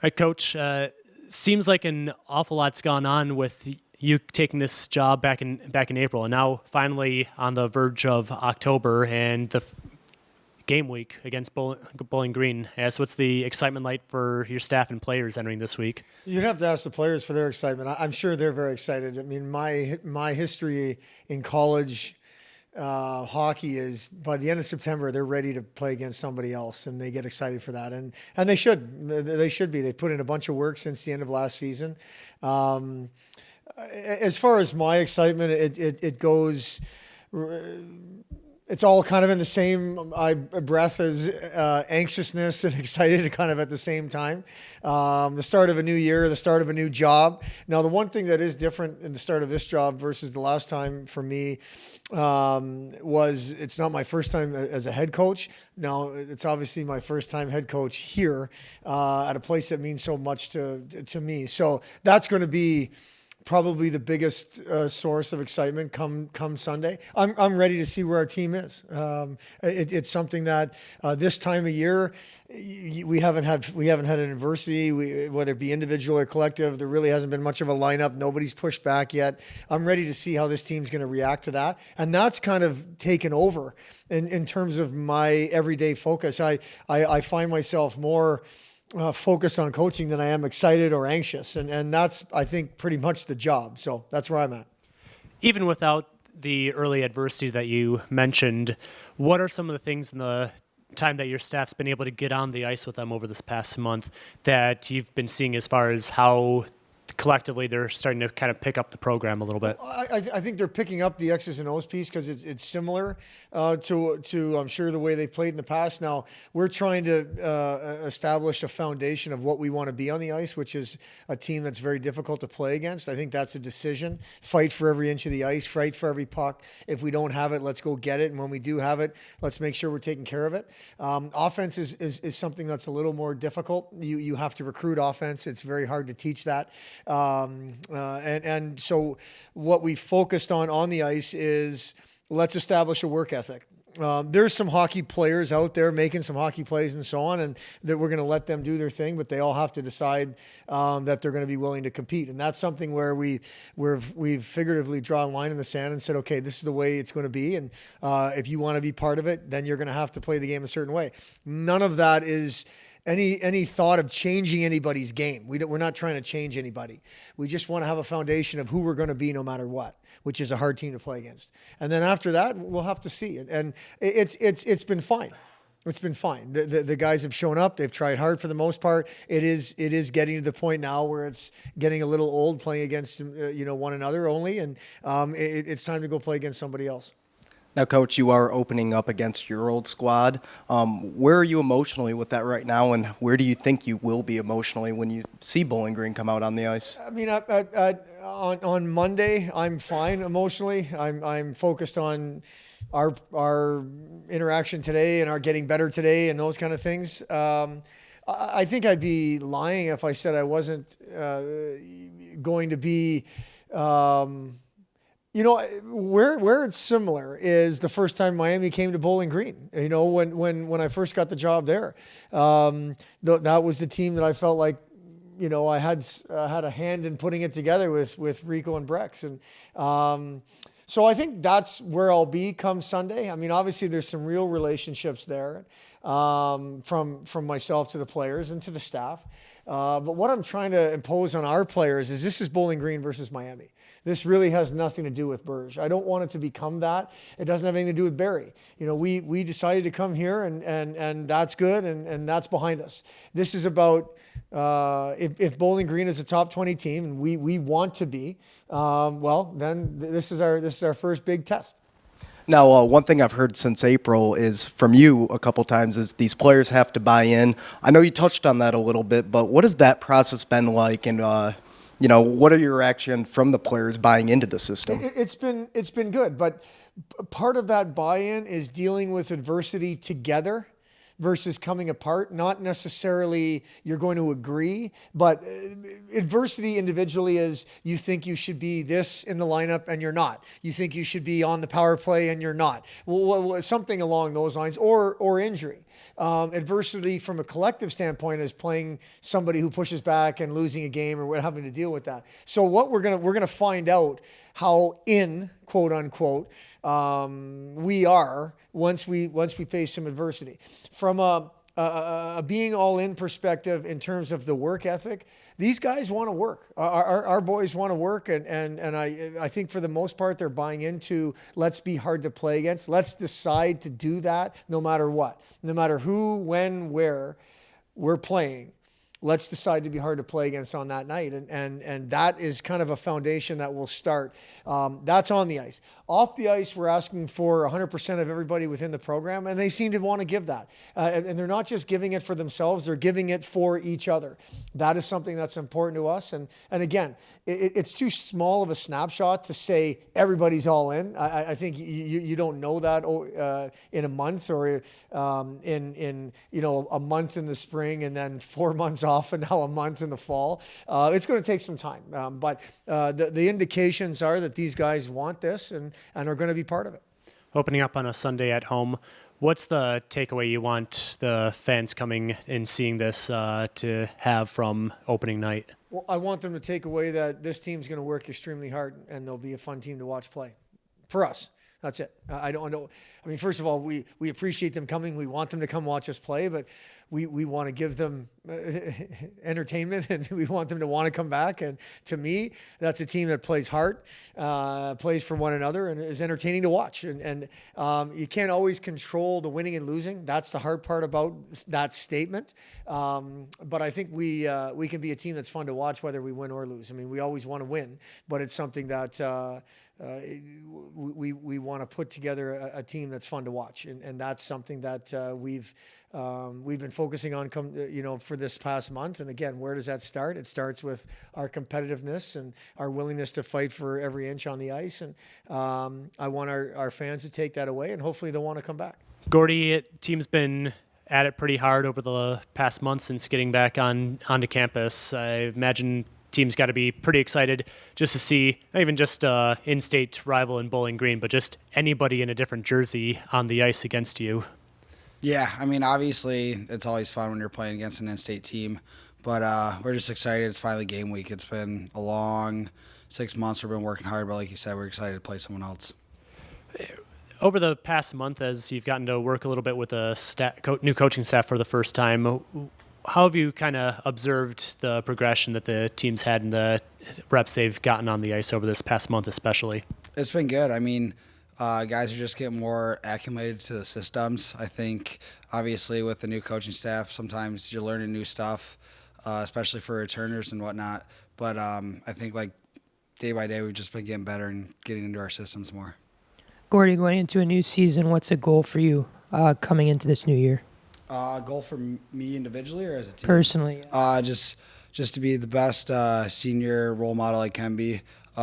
Right, Coach. Seems like an awful lot's gone on with you taking this job back in April, and now finally on the verge of October and the game week against Bowling Green. So, what's the excitement like for your staff and players entering this week? You'd have to ask the players for their excitement. I'm sure they're very excited. I mean, my history in college hockey is by the end of September they're ready to play against somebody else, and they get excited for that, and they should be. They put in a bunch of work since the end of last season. As far as my excitement, it goes. It's all kind of in the same breath as anxiousness and excited kind of at the same time. The start of a new year, the start of a new job. Now, the one thing that is different in the start of this job versus the last time for me was it's not my first time as a head coach. Now, it's obviously my first time head coach here at a place that means so much to me. So that's going to be probably the biggest source of excitement come Sunday. I'm ready to see where our team is. It's something that this time of year we haven't had an adversity, whether it be individual or collective. There really hasn't been much of a lineup. Nobody's pushed back yet. I'm ready to see how this team's going to react to that, and that's kind of taken over in terms of my everyday focus. I find myself more focused on coaching than I am excited or anxious. And that's, I think, pretty much the job. So that's where I'm at. Even without the early adversity that you mentioned, what are some of the things in the time that your staff's been able to get on the ice with them over this past month that you've been seeing as far as how collectively they're starting to kind of pick up the program a little bit? I think they're picking up the X's and O's piece because it's similar to I'm sure the way they've played in the past. Now we're trying to establish a foundation of what we want to be on the ice, which is a team that's very difficult to play against. I think that's a decision. Fight for every inch of the ice, fight for every puck. If we don't have it, let's go get it. And when we do have it, let's make sure we're taking care of it. Offense is something that's a little more difficult. You have to recruit offense. It's very hard to teach that. And so what we focused on the ice is let's establish a work ethic. There's some hockey players out there making some hockey plays and so on, and that we're going to let them do their thing, but they all have to decide that they're going to be willing to compete. And that's something where we've figuratively drawn a line in the sand and said, okay, this is the way it's going to be. And if you want to be part of it, then you're going to have to play the game a certain way. None of that is any thought of changing anybody's game. We're not trying to change anybody. We just want to have a foundation of who we're going to be no matter what, which is a hard team to play against. And then after that, we'll have to see. And it's been fine. It's been fine. The guys have shown up. They've tried hard for the most part. It is getting to the point now where it's getting a little old playing against one another only, and it's time to go play against somebody else. Now, Coach, you are opening up against your old squad. Where are you emotionally with that right now, and where do you think you will be emotionally when you see Bowling Green come out on the ice? I mean, on Monday, I'm fine emotionally. I'm focused on our interaction today and our getting better today and those kind of things. I think I'd be lying if I said I wasn't going to be. Where it's similar is the first time Miami came to Bowling Green. When I first got the job there, that was the team that I felt like, I had a hand in putting it together with Rico and Brex, and so I think that's where I'll be come Sunday. I mean, obviously there's some real relationships there from myself to the players and to the staff. But what I'm trying to impose on our players is this is Bowling Green versus Miami. This really has nothing to do with Berge. I don't want it to become that. It doesn't have anything to do with Barry. We decided to come here and that's good and that's behind us. This is about if Bowling Green is a top 20 team and we want to be, then this is our first big test. Now, one thing I've heard since April is from you a couple times is these players have to buy in. I know you touched on that a little bit, but what has that process been like? And what are your reaction from the players buying into the system? It's been good, but part of that buy-in is dealing with adversity together versus coming apart. Not necessarily you're going to agree, but adversity individually is you think you should be this in the lineup and you're not. You think you should be on the power play and you're not. Something along those lines, or injury. adversity from a collective standpoint as playing somebody who pushes back and losing a game or what, having to deal with that. So what we're gonna find out how in quote unquote we are once we face some adversity. From a being all in perspective in terms of the work ethic, these guys want to work. Our boys want to work, and I think for the most part they're buying into let's be hard to play against. Let's decide to do that no matter what, no matter who, when, where we're playing. Let's decide to be hard to play against on that night. And that is kind of a foundation that will start. That's on the ice. Off the ice, we're asking for 100% of everybody within the program, and they seem to want to give that. And they're not just giving it for themselves, they're giving it for each other. That is something that's important to us. And again, it's too small of a snapshot to say everybody's all in. I think you don't know that in a month or in a month in the spring and then 4 months off and now a month in the fall. It's going to take some time. But the indications are that these guys want this and are going to be part of it. Opening up on a Sunday at home, what's the takeaway you want the fans coming and seeing this to have from opening night? Well, I want them to take away that this team's going to work extremely hard and they'll be a fun team to watch play. For us, that's it. I mean, first of all, we appreciate them coming. We want them to come watch us play, but we want to give them entertainment and we want them to want to come back. And to me, that's a team that plays hard, plays for one another, and is entertaining to watch. And you can't always control the winning and losing. That's the hard part about that statement. But I think we can be a team that's fun to watch whether we win or lose. I mean, we always want to win, but it's something that we want to put together a team that's fun to watch, and that's something that we've been focusing on for this past month. And again, where does that start? It starts with our competitiveness and our willingness to fight for every inch on the ice. And I want our fans to take that away, and hopefully they'll want to come back. Gordie, team's been at it pretty hard over the past month since getting back onto campus. I imagine team's got to be pretty excited just to see, not even just in-state rival in Bowling Green, but just anybody in a different jersey on the ice against you. Yeah, I mean, obviously it's always fun when you're playing against an in-state team, but we're just excited. It's finally game week. It's been a long 6 months. We've been working hard, but like you said, we're excited to play someone else. Over the past month, as you've gotten to work a little bit with the new coaching staff for the first time, how have you kind of observed the progression that the team's had and the reps they've gotten on the ice over this past month especially? It's been good. I mean, guys are just getting more acclimated to the systems. I think, obviously, with the new coaching staff, sometimes you're learning new stuff, especially for returners and whatnot. But I think, like, day by day, we've just been getting better and getting into our systems more. Gordie, going into a new season, what's a goal for you coming into this new year? Goal for me individually or as a team? Personally. Just to be the best senior role model I can be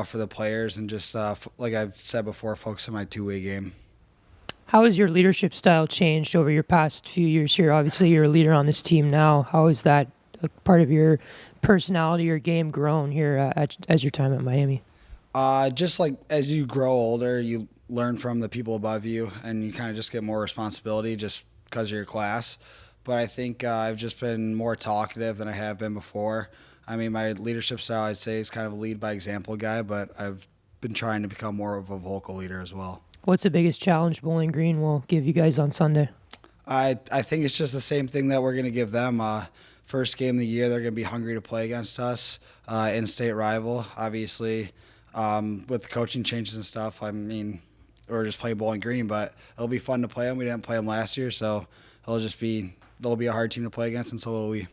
for the players, and just like I've said before, focus on my two-way game. How has your leadership style changed over your past few years here? Obviously, you're a leader on this team now. How has that part of your personality or game grown here as your time at Miami? Just like as you grow older, you learn from the people above you, and you kind of just get more responsibility just because of your class. But I think I've just been more talkative than I have been before. I mean, my leadership style, I'd say, is kind of a lead by example guy, but I've been trying to become more of a vocal leader as well. What's the biggest challenge Bowling Green will give you guys on Sunday? I think it's just the same thing that we're going to give them. First game of the year, they're going to be hungry to play against us, in-state rival. Obviously, with the coaching changes and stuff, I mean, we're just playing Bowling Green, but it'll be fun to play them. We didn't play them last year, so they'll be a hard team to play against, and so will we.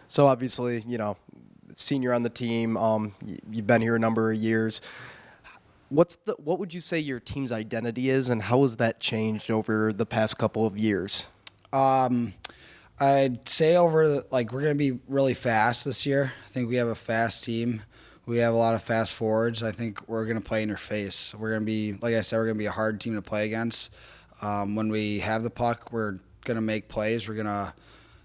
So obviously, senior on the team, you've been here a number of years. What would you say your team's identity is, and how has that changed over the past couple of years? I'd say we're going to be really fast this year. I think we have a fast team. We have a lot of fast forwards. I think we're going to play in their face. We're going to be, like I said, we're going to be a hard team to play against. When we have the puck, we're going to make plays. We're going to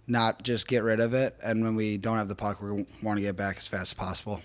not just get rid of it. And when we don't have the puck, we want to get back as fast as possible.